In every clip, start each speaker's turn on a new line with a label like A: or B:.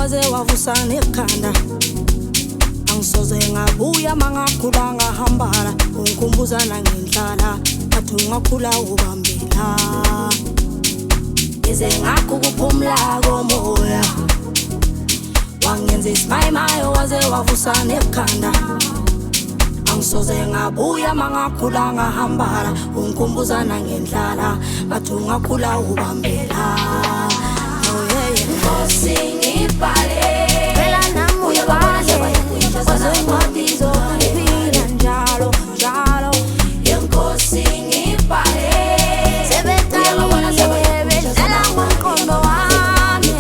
A: waze wavusa nekhanda. Angisoze ngabuya mangakhula ngahambala, ungikhumbuza nangendlala, athi ungakhula ubambela. Ize ngakukuphumla komoya, wangenza isimayimayo waze wavusa nekhanda. Angisoze ngabuya mangakhula ngahambala, ungikhumbuza nangendlala, athi ungakhula ubambela. Oh yeah, yeah. Nkosi ngibhale, phela nami uyabale, wazoyincwadi zokuphila njalo njalo. Yenkosi ngibhale, sebethalile bedlala ngomqondo wami.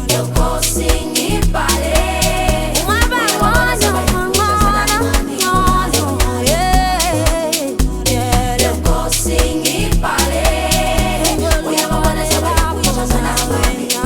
A: Yenkosi ngibhale, ungaba ngcono, yenkosi ngibhale, uyabona sebakushazana wena.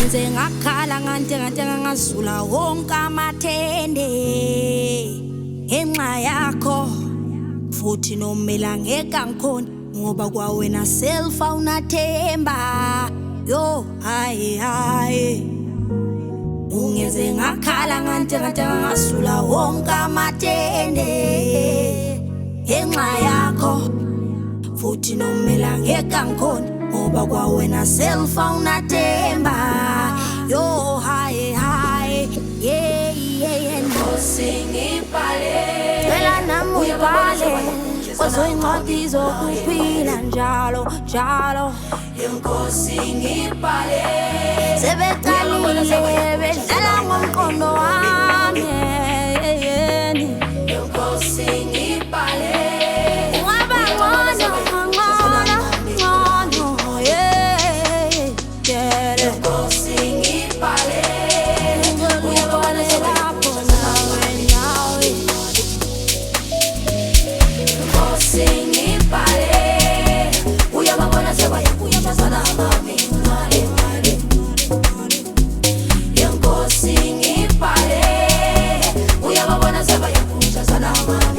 A: Nze ngakhala ngantenga ngazula wonke amathende ngenxa yakho, futhi nomela ngeke ngikhona ngoba kwawena self awunathemba. Yo hayi hayi, ungenze ngakhala ngantenga ngazula wonke amathende ngenxa yakho, futhi nomela ngeke ngikhona ngoba kwawena self awunathemba. Yo hayi hayi, yeah yeah. Nkosi ngibhale, phela nami uyabale, wazoyincwadi zokuphila njalo njalo. Yenkosi ngibhale, sebethalile bedlala ngomqondo wami. Yenkosi ngibhale, ungaba ngcono. Yenkosi ngibhale, uyababona sebayakushazana mami.